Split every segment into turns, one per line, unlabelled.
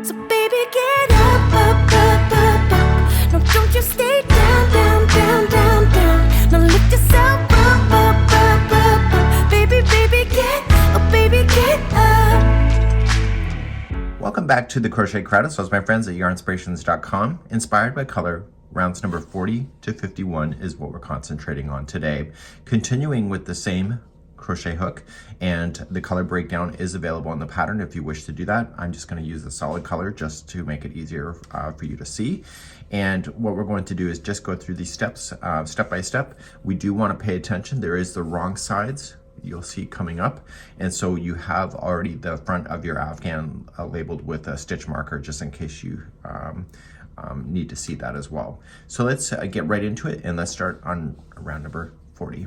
So baby, get up, up, up, up, up. No, don't you stay down, down, down, down, down. Now lift yourself up, up, up, up, up. Baby, baby, get up, baby, get up.
Welcome back to the Crochet Credits. So, my friends at yarnspirations.com. Inspired by color, rounds number 40 to 51 is what we're concentrating on today. Continuing with the same crochet hook, and the color breakdown is available on the pattern if you wish to do that. I'm just going to use the solid color just to make it easier for you to see. And what we're going to do is just go through these steps step by step. We do want to pay attention. There is the wrong sides you'll see coming up, and so you have already the front of your afghan labeled with a stitch marker just in case you need to see that as well. So let's get right into it, and let's start on round number 40.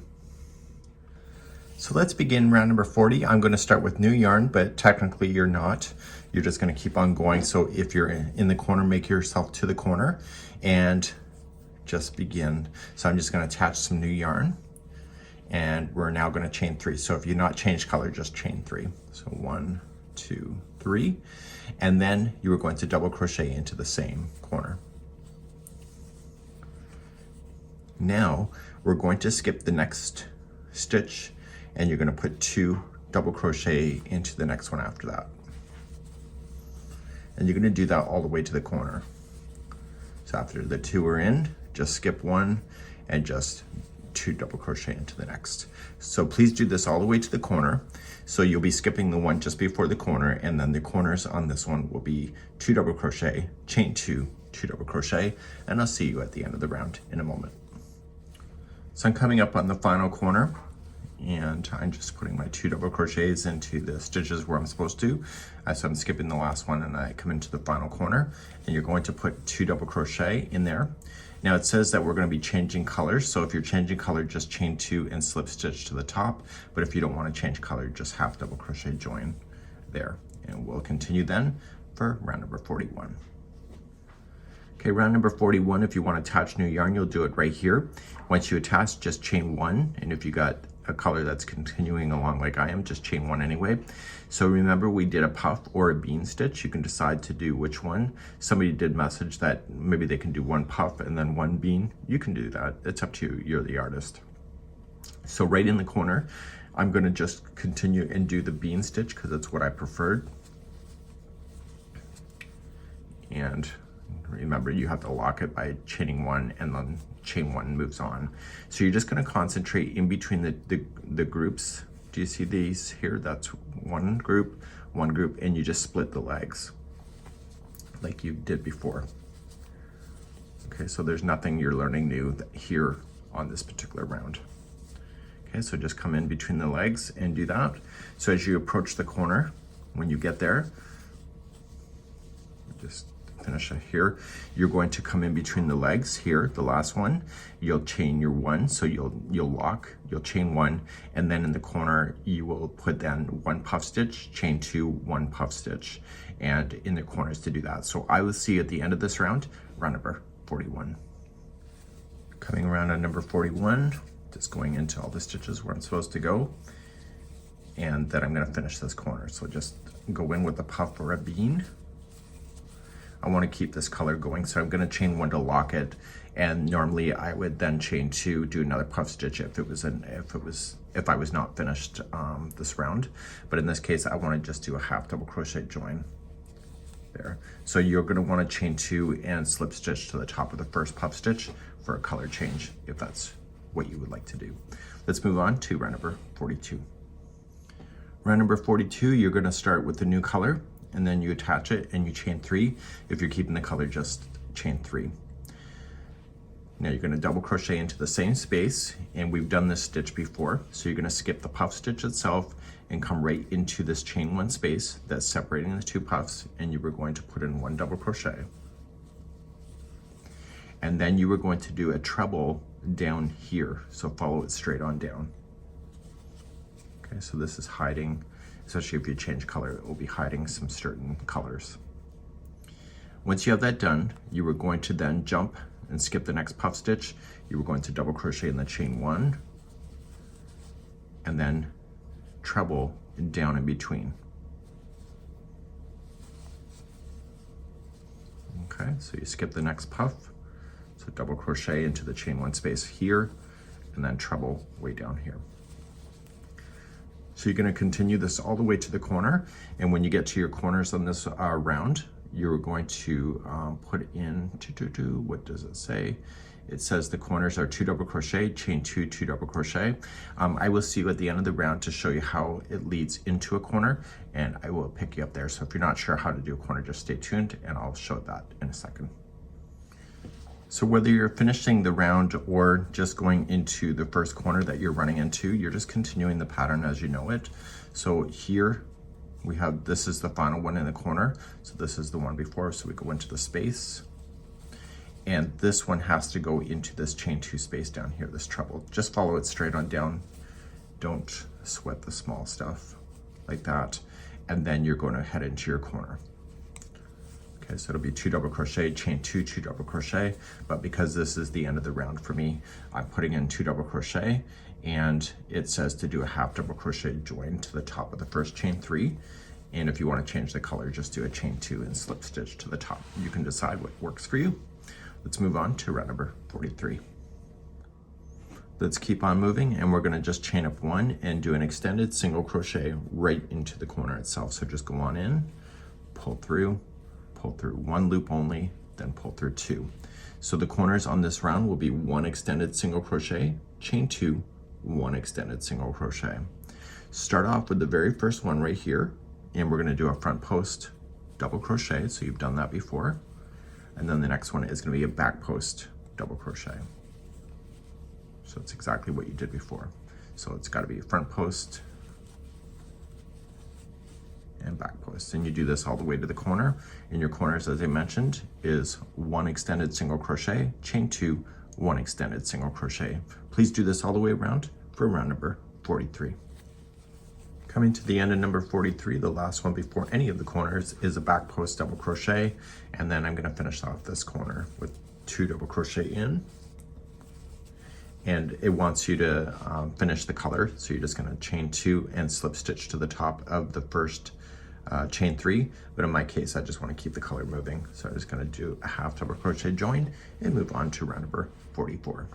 So let's begin round number 40. I'm going to start with new yarn, but technically you're not. You're just going to keep on going. So if you're in the corner, make yourself to the corner and just begin. So I'm just going to attach some new yarn, and we're now going to chain 3. So if you're not changed color, just chain 3. So 1, 2, 3, and then you are going to double crochet into the same corner. Now we're going to skip the next stitch, and you're going to put 2 double crochet into the next one after that. And you're going to do that all the way to the corner. So after the 2 are in, just skip 1 and just 2 double crochet into the next. So please do this all the way to the corner. So you'll be skipping the one just before the corner, and then the corners on this one will be 2 double crochet, chain 2, 2 double crochet, and I'll see you at the end of the round in a moment. So I'm coming up on the final corner, and I'm just putting my 2 double crochets into the stitches where I'm supposed to. So I'm skipping the last one, and I come into the final corner, and you're going to put 2 double crochet in there. Now it says that we're going to be changing colors, so if you're changing color, just chain 2 and slip stitch to the top. But if you don't want to change color, just half double crochet join there. And we'll continue then for round number 41. Okay, round number 41, if you want to attach new yarn, you'll do it right here. Once you attach, just chain 1, and if you got a color that's continuing along like I am, just chain 1 anyway. So remember, we did a puff or a bean stitch. You can decide to do which one. Somebody did message that maybe they can do 1 puff and then 1 bean. You can do that. It's up to you. You're the artist. So right in the corner, I'm going to just continue and do the bean stitch because it's what I preferred. And remember, you have to lock it by chaining 1, and then chain 1 moves on. So you're just going to concentrate in between the groups. Do you see these here? That's one group, and you just split the legs like you did before. Okay, so there's nothing you're learning new here on this particular round. Okay, so just come in between the legs and do that. So as you approach the corner, when you get there, just finish it here, you're going to come in between the legs here, the last one. You'll chain your 1, so you'll lock, you'll chain 1, and then in the corner you will put then 1 puff stitch, chain 2, 1 puff stitch, and in the corners to do that. So I will see you at the end of this round number 41. Coming around on number 41, just going into all the stitches where I'm supposed to go, and then I'm going to finish this corner. So just go in with a puff or a bean. I want to keep this color going, so I'm going to chain 1 to lock it, and normally I would then chain 2, do another puff stitch if I was not finished this round. But in this case, I want to just do a half double crochet join there. So you're going to want to chain 2 and slip stitch to the top of the first puff stitch for a color change if that's what you would like to do. Let's move on to round number 42. Round number 42, you're going to start with the new color, and then you attach it and you chain 3. If you're keeping the color, just chain 3. Now you're going to double crochet into the same space, and we've done this stitch before. So you're going to skip the puff stitch itself and come right into this chain 1 space that's separating the 2 puffs, and you were going to put in 1 double crochet. And then you were going to do a treble down here. So follow it straight on down. Okay, so this is hiding, especially if you change color, it will be hiding some certain colors. Once you have that done, you were going to then jump and skip the next puff stitch. You were going to double crochet in the chain 1, and then treble down in between. Okay, so you skip the next puff. So double crochet into the chain one space here, and then treble way down here. So you're going to continue this all the way to the corner, and when you get to your corners on this round, you're going to put in, what does it say? It says the corners are 2 double crochet, chain 2, 2 double crochet. I will see you at the end of the round to show you how it leads into a corner, and I will pick you up there. So if you're not sure how to do a corner, just stay tuned and I'll show that in a second. So whether you're finishing the round or just going into the first corner that you're running into, you're just continuing the pattern as you know it. So here we have, this is the final one in the corner. So this is the one before, so we go into the space. And this one has to go into this chain 2 space down here, this treble. Just follow it straight on down. Don't sweat the small stuff like that. And then you're going to head into your corner. Okay, so it'll be 2 double crochet, chain 2, 2 double crochet. But because this is the end of the round for me, I'm putting in 2 double crochet, and it says to do a half double crochet join to the top of the first chain 3. And if you want to change the color, just do a chain 2 and slip stitch to the top. You can decide what works for you. Let's move on to round number 43. Let's keep on moving, and we're going to just chain up 1 and do an extended single crochet right into the corner itself. So just go on in, pull through 1 loop only, then pull through 2. So the corners on this round will be 1 extended single crochet, chain 2, 1 extended single crochet. Start off with the very first one right here, and we're going to do a front post double crochet. So you've done that before. And then the next one is going to be a back post double crochet. So it's exactly what you did before. So it's got to be a front post and back post. And you do this all the way to the corner. And your corners, as I mentioned, is 1 extended single crochet, chain 2, 1 extended single crochet. Please do this all the way around for round number 43. Coming to the end of number 43, the last one before any of the corners is a back post double crochet, and then I'm going to finish off this corner with 2 double crochet in, and it wants you to finish the color, so you're just going to chain 2 and slip stitch to the top of the first chain 3, but in my case I just want to keep the color moving, so I'm just going to do a half double crochet join and move on to round number 44.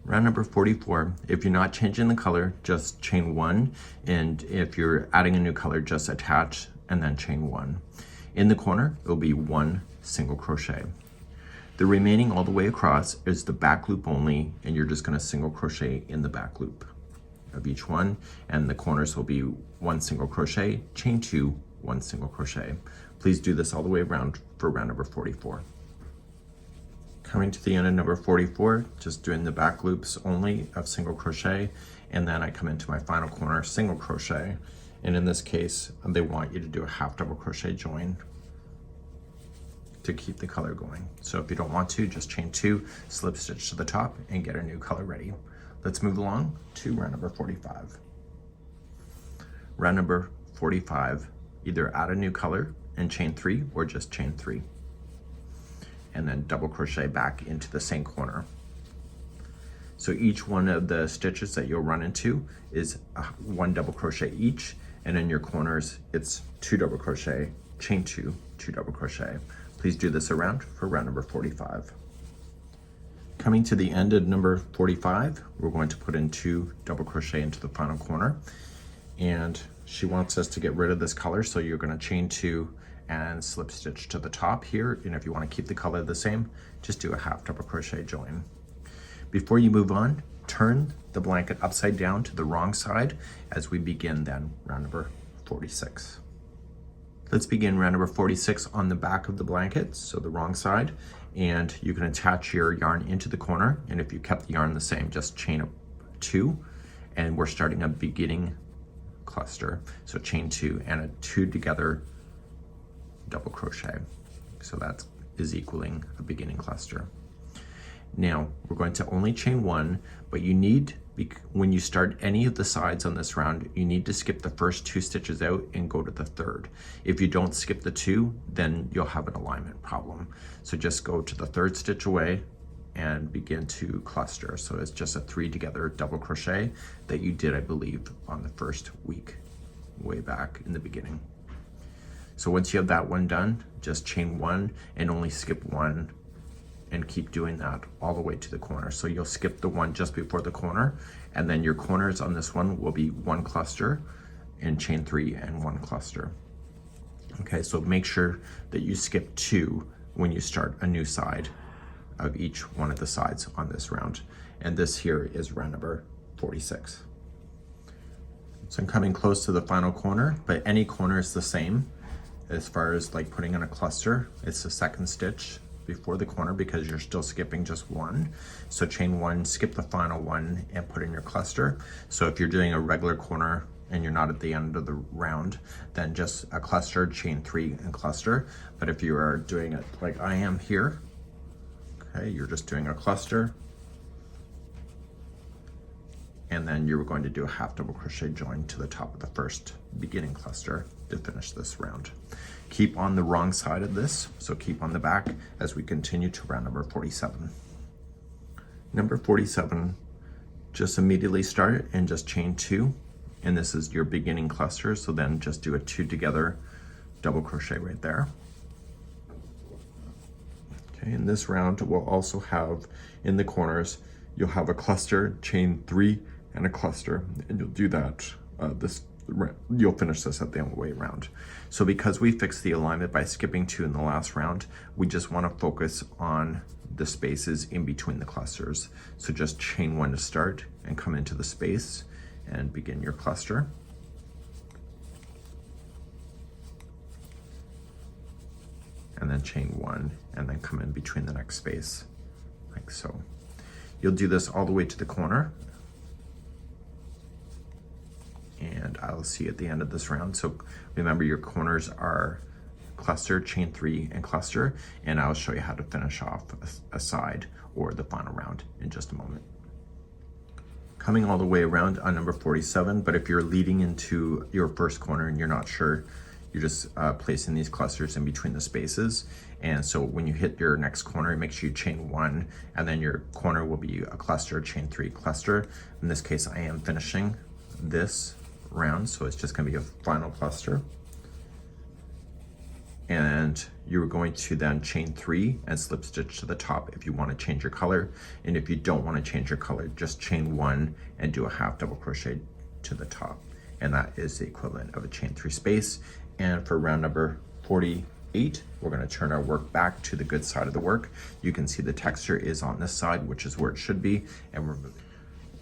Round number 44, if you're not changing the color, just chain 1, and if you're adding a new color, just attach and then chain 1. In the corner, it will be 1 single crochet. The remaining all the way across is the back loop only, and you're just going to single crochet in the back loop of each one, and the corners will be 1 single crochet, chain 2, 1 single crochet. Please do this all the way around for round number 44. Coming to the end of number 44, just doing the back loops only of single crochet, and then I come into my final corner, single crochet, and in this case they want you to do a half double crochet join to keep the color going. So if you don't want to, just chain 2, slip stitch to the top, and get a new color ready. Let's move along to round number 45. Round number 45, either add a new color and chain 3 or just chain 3. And then double crochet back into the same corner. So each one of the stitches that you'll run into is 1 double crochet each, and in your corners it's 2 double crochet, chain 2, 2 double crochet. Please do this around for round number 45. Coming to the end of number 45, we're going to put in 2 double crochet into the final corner, and she wants us to get rid of this color, so you're going to chain 2 and slip stitch to the top here, and if you want to keep the color the same, just do a half double crochet join. Before you move on, turn the blanket upside down to the wrong side as we begin then round number 46. Let's begin round number 46 on the back of the blanket, so the wrong side, and you can attach your yarn into the corner, and if you kept the yarn the same, just chain up 2, and we're starting a beginning cluster, so chain 2 and a 2 together double crochet, so that is equaling a beginning cluster. Now we're going to only chain 1, but you need, when you start any of the sides on this round, you need to skip the first 2 stitches out and go to the third. If you don't skip the 2, then you'll have an alignment problem. So just go to the 3rd stitch away and begin to cluster. So it's just a 3 together double crochet that you did, I believe, on the first week way back in the beginning. So once you have that one done, just chain one and only skip one, and keep doing that all the way to the corner. So you'll skip the one just before the corner, and then your corners on this one will be one cluster and chain three and one cluster. Okay, so make sure that you skip two when you start a new side of each one of the sides on this round. And this here is round number 46. So I'm coming close to the final corner, but any corner is the same as far as like putting in a cluster. It's the second stitch before the corner because you're still skipping just one. So chain one, skip the final one and put in your cluster. So if you're doing a regular corner and you're not at the end of the round, then just a cluster, chain three and cluster. But if you are doing it like I am here, okay, you're just doing a cluster, and then you're going to do a half double crochet join to the top of the first beginning cluster to finish this round. Keep on the wrong side of this, so keep on the back as we continue to round number 47. Number 47, just immediately start and just chain two, and this is your beginning cluster, so then just do a two together double crochet right there. Okay, in this round we'll also have in the corners, you'll have a cluster, chain three and a cluster, and you'll do that you'll finish this at the end of the way round. So because we fixed the alignment by skipping two in the last round, we just want to focus on the spaces in between the clusters. So just chain one to start and come into the space and begin your cluster. And then chain one and then come in between the next space, like so. You'll do this all the way to the corner, and I'll see you at the end of this round. So remember, your corners are cluster, chain three, and cluster, and I'll show you how to finish off a side or the final round in just a moment. Coming all the way around on number 47, but if you're leading into your first corner and you're not sure, you're just placing these clusters in between the spaces. And so when you hit your next corner, make sure you chain one, and then your corner will be a cluster, chain three, cluster. In this case, I am finishing this round, so it's just gonna be a final cluster. And you're going to then chain three and slip stitch to the top if you want to change your color. And if you don't want to change your color, just chain one and do a half double crochet to the top. And that is the equivalent of a chain three space. And for round number 48, we're going to turn our work back to the good side of the work. You can see the texture is on this side, which is where it should be. And we're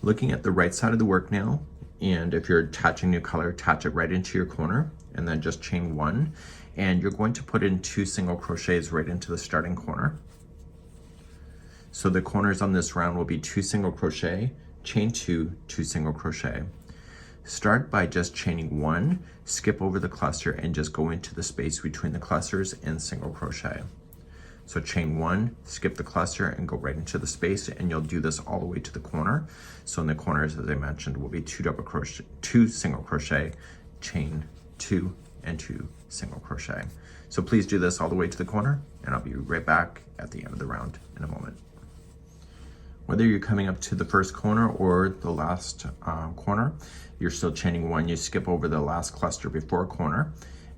looking at the right side of the work now. And if you're attaching new color, attach it right into your corner and then just chain one. And you're going to put in 2 single crochets right into the starting corner. So the corners on this round will be 2 single crochet, chain 2, 2 single crochet. Start by just chaining 1, skip over the cluster and just go into the space between the clusters and single crochet. So chain 1, skip the cluster and go right into the space, and you'll do this all the way to the corner. So in the corners, as I mentioned, will be 2 single crochet, chain 2 and 2 single crochet. So please do this all the way to the corner, and I'll be right back at the end of the round in a moment. Whether you're coming up to the first corner or the last corner, you're still chaining 1. You skip over the last cluster before a corner,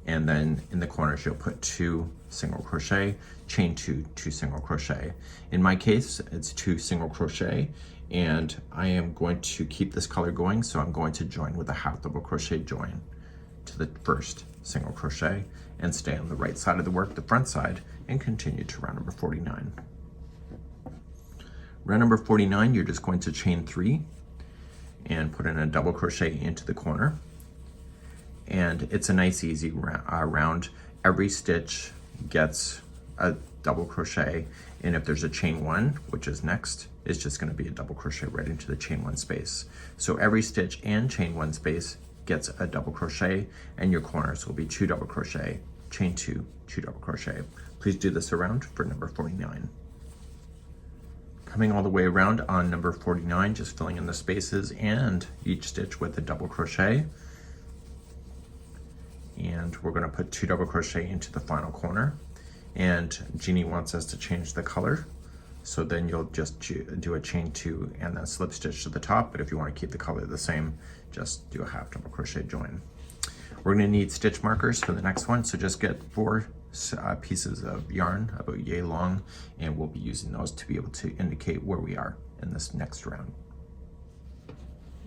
and then in the corners you'll put 2 single crochet, chain 2, 2 single crochet. In my case, it's 2 single crochet, and I am going to keep this color going, so I'm going to join with a half double crochet join to the first single crochet and stay on the right side of the work, the front side, and continue to round number 49. Round number 49, you're just going to chain 3 and put in a double crochet into the corner. And it's a nice easy round. Every stitch gets a double crochet, and if there's a chain 1, which is next, it's just going to be a double crochet right into the chain 1 space. So every stitch and chain 1 space gets a double crochet, and your corners will be 2 double crochet, chain 2, 2 double crochet. Please do this around for number 49. Coming all the way around on number 49, just filling in the spaces and each stitch with a double crochet. And we're going to put 2 double crochet into the final corner. And Jeanne wants us to change the color, so then you'll just do a chain 2 and then slip stitch to the top. But if you want to keep the color the same, just do a half double crochet join. We're gonna need stitch markers for the next one, so just get 4 pieces of yarn about yay long, and we'll be using those to be able to indicate where we are in this next round.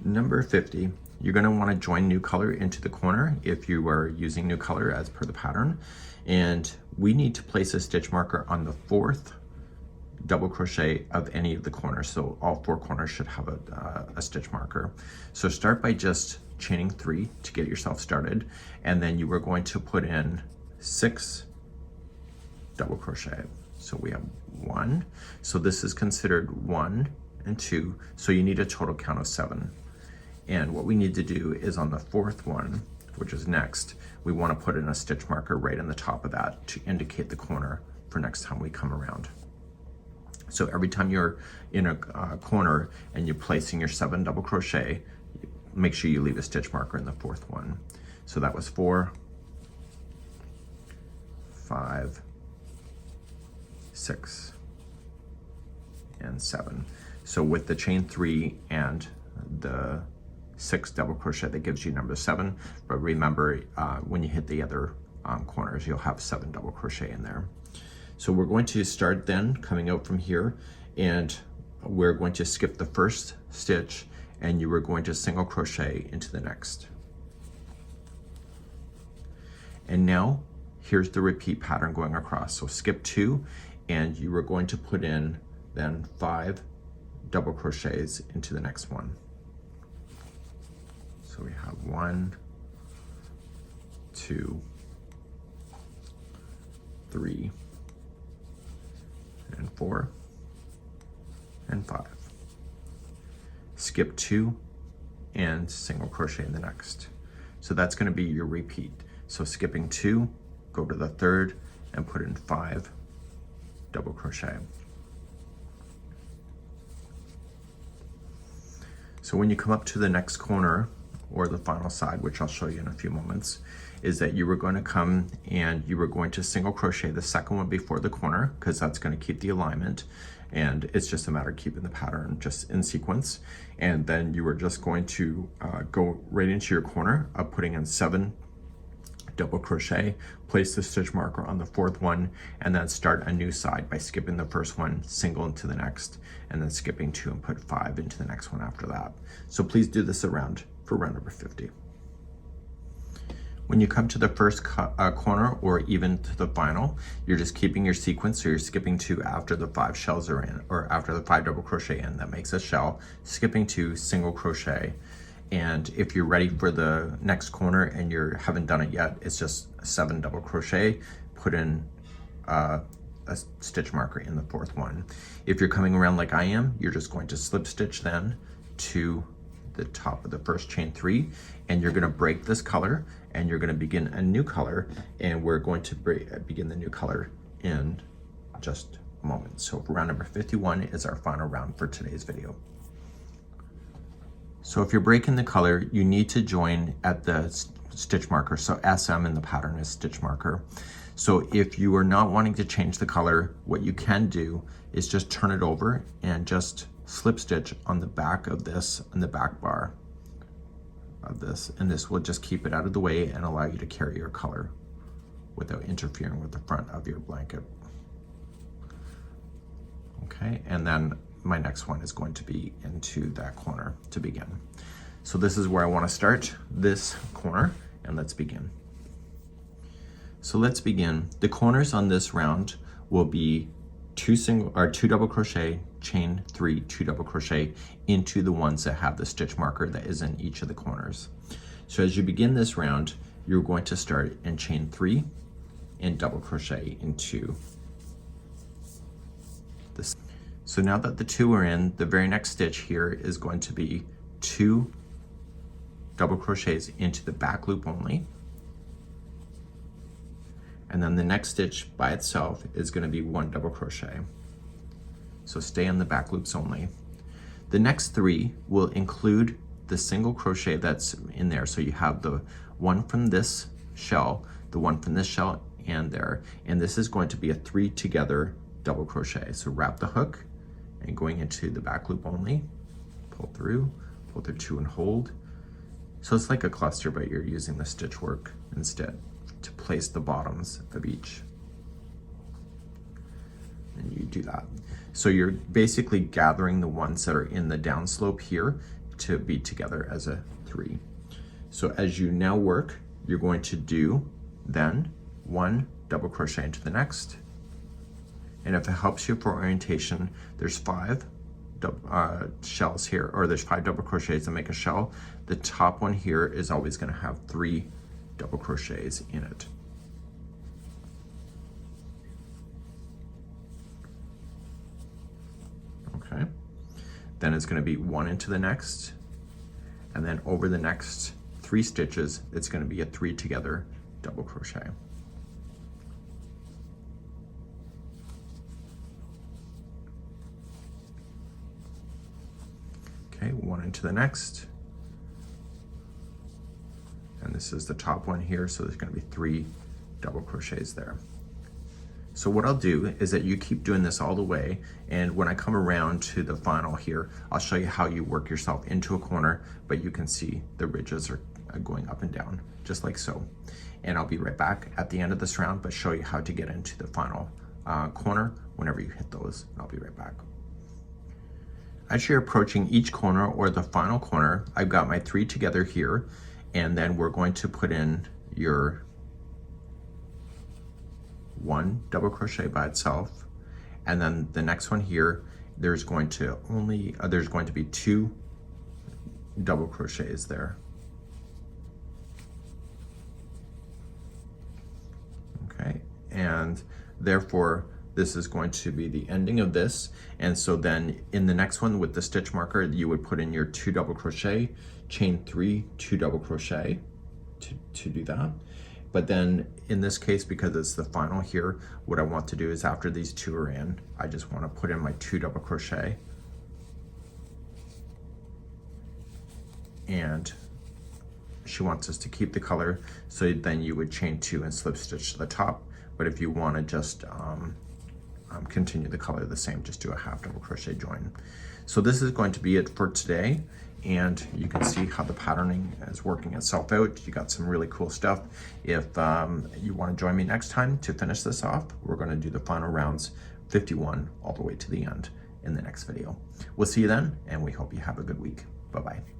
Number 50, you're going to want to join new color into the corner if you are using new color as per the pattern, and we need to place a stitch marker on the 4th double crochet of any of the corners, so all 4 corners should have a stitch marker. So start by just chaining 3 to get yourself started, and then you are going to put in 6 double crochet. So we have 1, so this is considered 1 and 2, so you need a total count of 7. And what we need to do is on the 4th one, which is next, we want to put in a stitch marker right in the top of that to indicate the corner for next time we come around. So every time you're in a corner and you're placing your 7 double crochet, make sure you leave a stitch marker in the 4th one. So that was 4, 5, 6, and 7. So with the chain 3 and the 6 double crochet, that gives you number 7. But remember, when you hit the other corners, you'll have 7 double crochet in there. So we're going to start then coming out from here, and we're going to skip the first stitch, and you are going to single crochet into the next. And now here's the repeat pattern going across. So skip 2, and you are going to put in then 5 double crochets into the next one. So we have 1, 2, 3, and 4, and 5. Skip 2 and single crochet in the next. So that's going to be your repeat. So skipping 2, go to the 3rd and put in 5 double crochet. So when you come up to the next corner, or the final side, which I'll show you in a few moments, is that you were going to come and you were going to single crochet the second one before the corner, because that's going to keep the alignment, and it's just a matter of keeping the pattern just in sequence. And then you were just going to go right into your corner of putting in 7 double crochet, place the stitch marker on the 4th one, and then start a new side by skipping the first one, single into the next, and then skipping 2 and put 5 into the next one after that. So please do this around for round number 50. When you come to the first corner, or even to the final, you're just keeping your sequence, so you're skipping 2 after the 5 shells are in, or after the 5 double crochet in, that makes a shell, skipping 2, single crochet. And if you're ready for the next corner and you haven't done it yet, it's just 7 double crochet, put in a stitch marker in the 4th one. If you're coming around like I am, you're just going to slip stitch then to the top of the first chain 3, and you're going to break this color, and you're going to begin a new color, and we're going to begin the new color in just a moment. So round number 51 is our final round for today's video. So if you're breaking the color, you need to join at the stitch marker. So SM in the pattern is stitch marker. So if you are not wanting to change the color, what you can do is just turn it over and just slip stitch on the back of this, on the back bar of this, and this will just keep it out of the way and allow you to carry your color without interfering with the front of your blanket. Okay, and then my next one is going to be into that corner to begin. So this is where I want to start this corner, and let's begin. So let's begin. The corners on this round will be 2 double crochet, chain 3, 2 double crochet into the ones that have the stitch marker that is in each of the corners. So as you begin this round, you're going to start in chain 3 and double crochet into this. So now that the 2 are in, the very next stitch here is going to be 2 double crochets into the back loop only. And then the next stitch by itself is going to be 1 double crochet. So stay in the back loops only. The next 3 will include the single crochet that's in there. So you have the one from this shell, the one from this shell, and there. And this is going to be a 3 together double crochet. So wrap the hook and going into the back loop only, pull through 2 and hold, So it's like a cluster, but you're using the stitch work instead to place the bottoms of each. And you do that. So you're basically gathering the ones that are in the downslope here to be together as a 3. So as you now work, you're going to do then 1 double crochet into the next. And if it helps you for orientation, there's 5 shells here, or there's 5 double crochets that make a shell. The top one here is always going to have 3 double crochets in it. Okay, then it's going to be 1 into the next, and then over the next 3 stitches it's going to be a 3 together double crochet. Okay, 1 into the next, and this is the top one here, so there's going to be 3 double crochets there. So what I'll do is that you keep doing this all the way, and when I come around to the final here, I'll show you how you work yourself into a corner, but you can see the ridges are going up and down, just like so. And I'll be right back at the end of this round, but show you how to get into the final corner whenever you hit those. I'll be right back. As you're approaching each corner or the final corner, I've got my 3 together here, and then we're going to put in your 1 double crochet by itself, and then the next one here, there's going to be 2 double crochets there. Okay, and therefore this is going to be the ending of this. And so then in the next one with the stitch marker, you would put in your 2 double crochet, chain 3, 2 double crochet to do that. But then in this case, because it's the final here, what I want to do is after these 2 are in, I just want to put in my 2 double crochet. And she wants us to keep the color, so then you would chain 2 and slip stitch to the top. But if you want to just continue the color the same, just do a half double crochet join. So this is going to be it for today, and you can see how the patterning is working itself out. You got some really cool stuff. If you want to join me next time to finish this off, we're going to do the final rounds 51 all the way to the end in the next video. We'll see you then, and we hope you have a good week. Bye-bye.